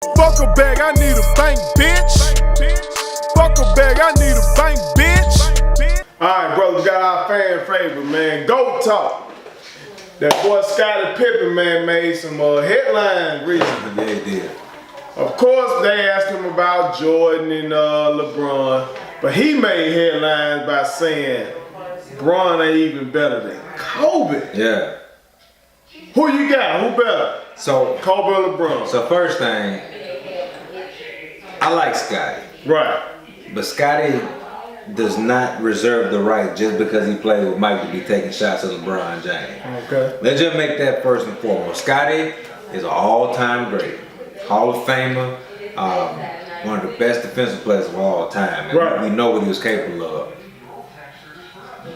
Fuck a bag, I need a bank, bitch. Fuck a bag, I need a bank, bitch. Alright, brothers, got our fan favorite, man. Go talk. That boy Scottie Pippen, man, made some headlines recently. Yeah, he did. Of course, they asked him about Jordan and LeBron, but he made headlines by saying Bron ain't even better than Kobe. Yeah. Who you got? Who better? So Kobe or LeBron? So first thing, I like Scottie. Right. But Scottie does not reserve the right just because he played with Mike to be taking shots at LeBron James. Okay. Let's just make that first and foremost. Scottie is an all-time great, Hall of Famer, one of the best defensive players of all time. And right. We know what he was capable of.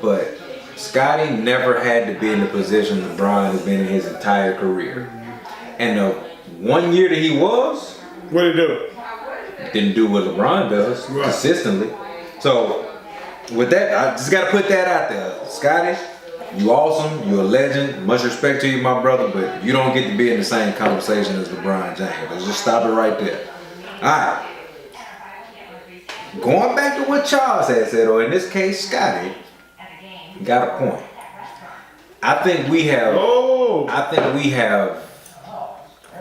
But Scottie never had to be in the position LeBron has been in his entire career. And the 1 year that he was, what did he do? Didn't do what LeBron does consistently. So with that, I just gotta put that out there. Scottie, you awesome, you're a legend. Much respect to you, my brother, but you don't get to be in the same conversation as LeBron James. Let's just stop it right there. Alright. Going back to what Charles had said, or in this case, Scottie got a point. I think we have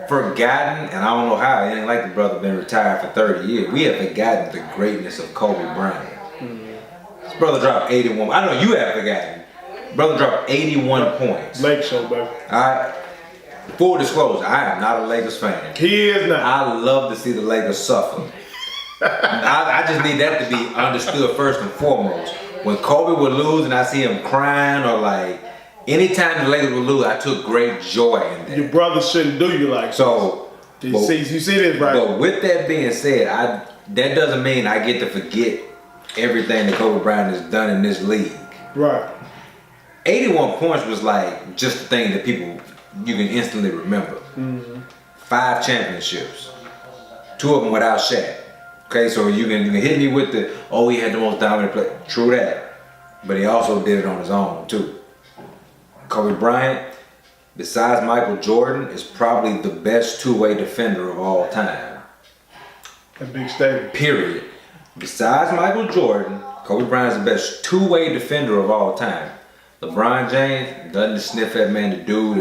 forgotten, and I don't know how, it ain't like the brother been retired for 30 years. We have forgotten the greatness of Kobe Bryant. This brother dropped 81. I know you have forgotten. Brother dropped 81 points. Lake Show, baby. Alright. Full disclosure, I am not a Lakers fan. He is not. I love to see the Lakers suffer. I just need that to be understood first and foremost. When Kobe would lose and I see him crying, or like anytime the Lakers would lose, I took great joy in that. Your brother shouldn't do you like so. You see this, right? But with that being said, that doesn't mean I get to forget everything that Kobe Bryant has done in this league. Right. 81 points was like just the thing that you can instantly remember. 5 championships, 2 of them without Shaq. Okay, so you can hit me with he had the most dominant play. True that, but he also did it on his own too. Kobe Bryant, besides Michael Jordan, is probably the best two-way defender of all time. A big statement. Period. Besides Michael Jordan, Kobe Bryant is the best two-way defender of all time. LeBron James, nothing to sniff at, man. The dude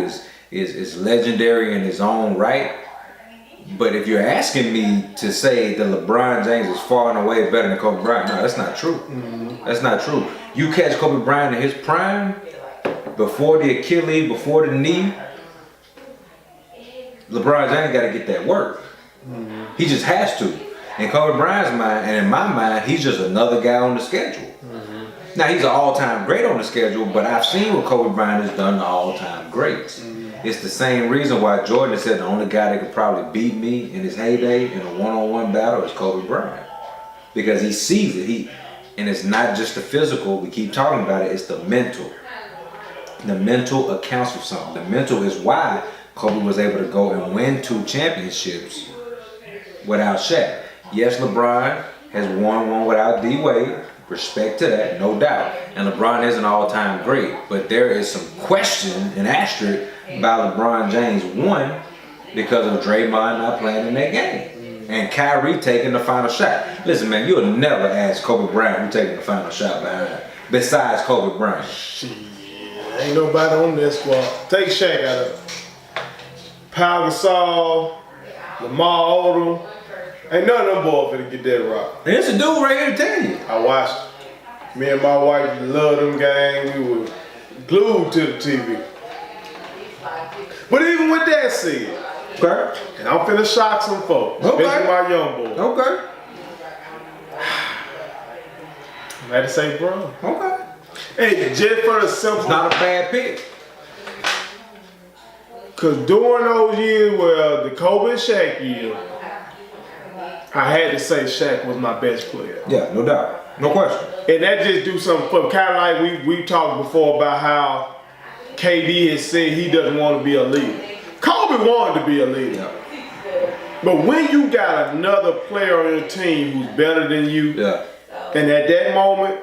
is legendary in his own right. But if you're asking me to say that LeBron James is far and away better than Kobe Bryant, no, that's not true. That's not true. You catch Kobe Bryant in his prime, before the Achilles, before the knee, LeBron James got to get that work. He just has to. In Kobe Bryant's mind, and in my mind, he's just another guy on the schedule. Now, he's an all-time great on the schedule, but I've seen what Kobe Bryant has done to all-time greats. It's the same reason why Jordan said the only guy that could probably beat me in his heyday in a one-on-one battle is Kobe Bryant. Because he sees it. And it's not just the physical, we keep talking about it, it's the mental. The mental accounts for something. The mental is why Kobe was able to go and win 2 championships without Shaq. Yes, LeBron has won one without D-Wade. Respect to that, no doubt. And LeBron is an all-time great. But there is some question and asterisk about LeBron James. One, because of Draymond not playing in that game. And Kyrie taking the final shot. Listen, man, you'll never ask Kobe Bryant who's taking the final shot behind, besides Kobe Bryant. Shit, ain't nobody on this squad. Take Shaq out of it. Pau Gasol, Lamar Odom. Ain't none of them boys finna get that rock. And it's a dude right here to tell you. I watched it. Me and my wife loved them games. We were glued to the TV. But even with that said, okay, and I'm finna shock some folks, especially my young boys. Okay. I had to say, bro. Okay. Hey, just for the simple. It's not a bad pick. Cause during those years where the Kobe and Shaq year, I had to say Shaq was my best player. Yeah, no doubt. No question. And that just do something for kind of like we talked before about how KD has said he doesn't want to be a leader. Kobe wanted to be a leader. Yeah. But when you got another player on your team who's better than you, and at that moment,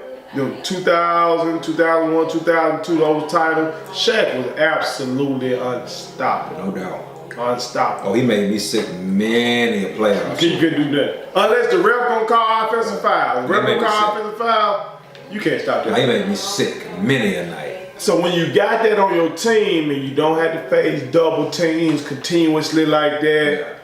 2000, 2001, 2002, those titles, Shaq was absolutely unstoppable. No doubt. Unstoppable. Oh, he made me sick many a playoffs. You couldn't do that. Unless the ref gonna call offensive foul. The ref He made gonna me call sick. offensive foul, you can't stop that. He made me sick many a night. So when you got that on your team and you don't have to face double teams continuously like that,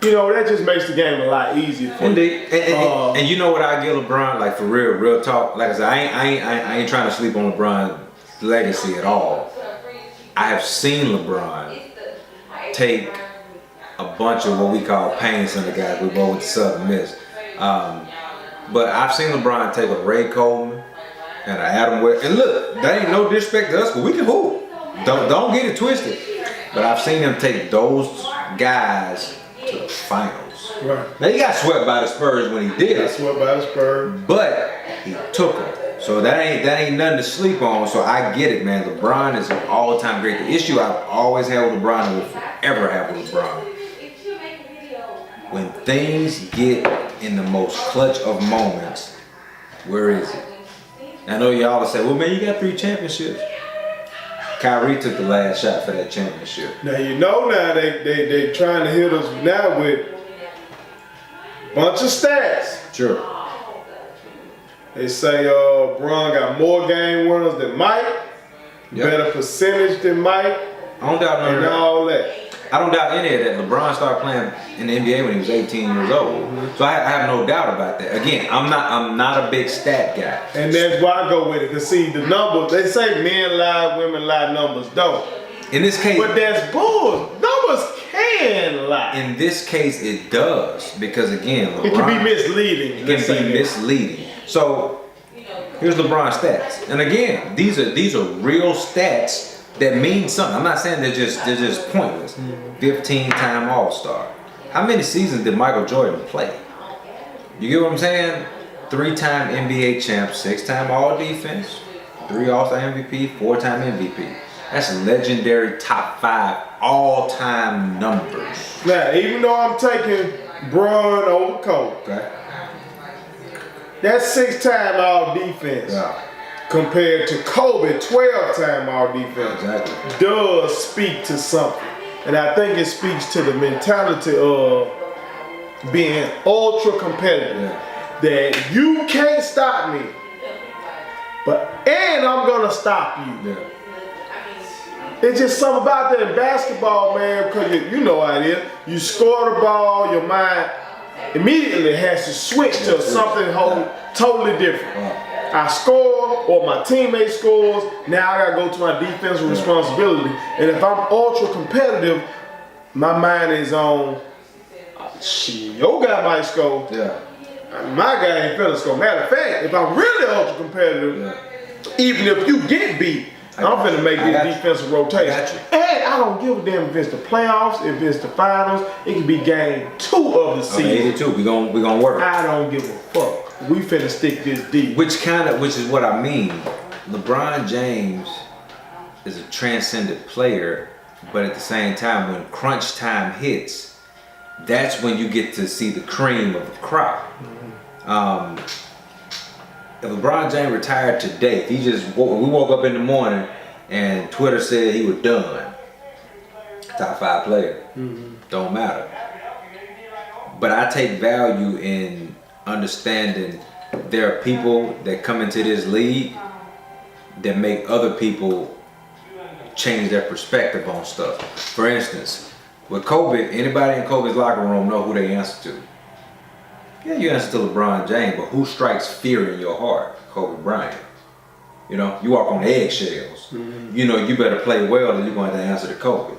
you know, that just makes the game a lot easier for you. Indeed. And you know what I give LeBron, like for real talk. Like I said, I ain't trying to sleep on LeBron's legacy at all. I have seen LeBron take a bunch of what we call pain center guys. We both went to Southern Miss. But I've seen LeBron take a Ray Coleman and an Adam West. And look, that ain't no disrespect to us, but we can hoop. Don't get it twisted. But I've seen him take those guys to the finals. Right. Now he got swept by the Spurs when he did That's it, what about the Spurs. but he took them. So that ain't nothing to sleep on. So I get it, man. LeBron is an all-time great. The issue I've always had with LeBron and will forever have with LeBron, when things get in the most clutch of moments, where is it? I know y'all will say, well, man, you got 3 championships. Kyrie took the last shot for that championship. Now you know now they trying to hit us now with a bunch of stats. Sure. They say Bron got more game winners than Mike, better percentage than Mike, I don't doubt none of and that. all that. I don't doubt any of that. LeBron started playing in the NBA when he was 18 years old. So I have no doubt about that. Again, I'm not a big stat guy. And that's why I go with it. Cause see the numbers, they say men lie, women lie, numbers don't. In this case, But that's bull. Numbers can lie. in this case, it does because again, LeBron, It can be misleading. It let's say can be that. misleading. So here's LeBron's stats, and again, these are real stats that mean something. I'm not saying they're just pointless. 15-time All-Star. How many seasons did Michael Jordan play? You get what I'm saying? 3-time NBA champ, 6-time All-Defense, 3 All-Star MVP, 4-time MVP. That's legendary top 5 all-time numbers. Now, even though I'm taking Bron over Kobe, Okay. that's 6-time all defense Yeah. compared to Kobe 12-time all defense. Exactly. Does speak to something. And I think it speaks to the mentality of being ultra competitive. Yeah. That you can't stop me. And I'm gonna stop you. Yeah. It's just something about that in basketball, man, because you know how it is. You score the ball, your mind immediately has to switch to something totally different. I score or my teammate scores, now I gotta go to my defensive responsibility. And if I'm ultra competitive, my mind is on, shit, your guy might score. Yeah. My guy ain't finna score. Matter of fact, if I'm really ultra competitive, even if you get beat, I'm finna make this defensive rotation. And I don't give a damn if it's the playoffs, if it's the finals. It can be game 2 of the season. 82. We gonna work. I don't give a fuck. We finna stick this deep. Which is what I mean. LeBron James is a transcendent player, but at the same time, when crunch time hits, that's when you get to see the cream of the crop. If LeBron James retired today, if we woke up in the morning and Twitter said he was done, top 5 player, don't matter. But I take value in understanding there are people that come into this league that make other people change their perspective on stuff. For instance, with Kobe, anybody in Kobe's locker room know who they answer to. Yeah, you answer to LeBron James, but who strikes fear in your heart? Kobe Bryant. You know, you walk on eggshells. You know, you better play well or you're going to answer to Kobe.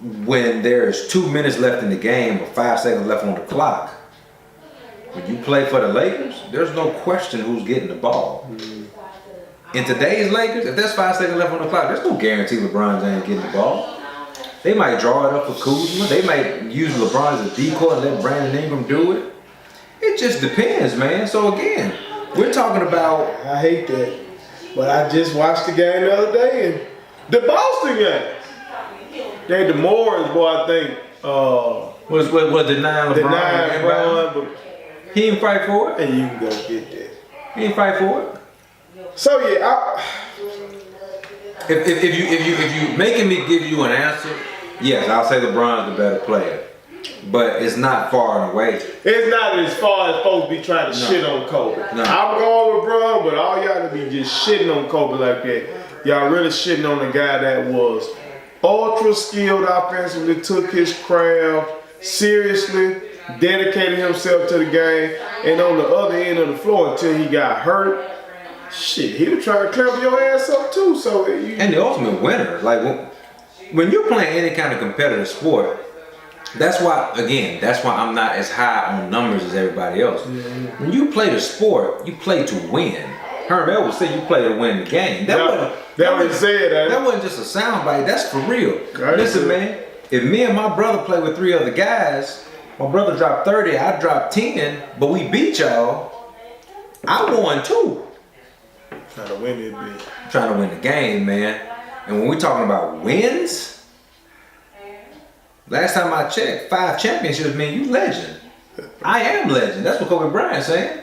When there's 2 minutes left in the game or 5 seconds left on the clock, when you play for the Lakers, there's no question who's getting the ball. In today's Lakers, if there's 5 seconds left on the clock, there's no guarantee LeBron James getting the ball. They might draw it up for Kuzma. They might use LeBron as a decoy and let Brandon Ingram do it. It just depends, man. So again, we're talking about... I hate that. But I just watched the game the other day, and the Boston game. They had the Morris, boy, I think. Was the 9 LeBron? The 9 LeBron, but he didn't fight for it? and you can go get that. He didn't fight for it? So yeah, If you making me give you an answer, yes, I'll say LeBron's the better player. But it's not far and away. It's not as far as folks be trying to shit on Kobe. No. I'm going with LeBron, but all y'all to be just shitting on Kobe like that. Y'all really shitting on the guy that was ultra skilled offensively, took his craft seriously, dedicated himself to the game, and on the other end of the floor until he got hurt. Shit, he was trying to clamp your ass up too. So and the ultimate winner, like when you're playing any kind of competitive sport, that's why I'm not as high on numbers as everybody else. Mm-hmm. When you play the sport, you play to win. Herm Edwards said you play to win the game. That wasn't just a soundbite. That's for real. Listen, man. If me and my brother play with 3 other guys, my brother dropped 30, I dropped 10, but we beat y'all, I won too. Trying to win it, bitch. Trying to win the game, man. And when we're talking about wins, last time I checked, 5 championships mean you legend. I am legend. That's what Kobe Bryant saying.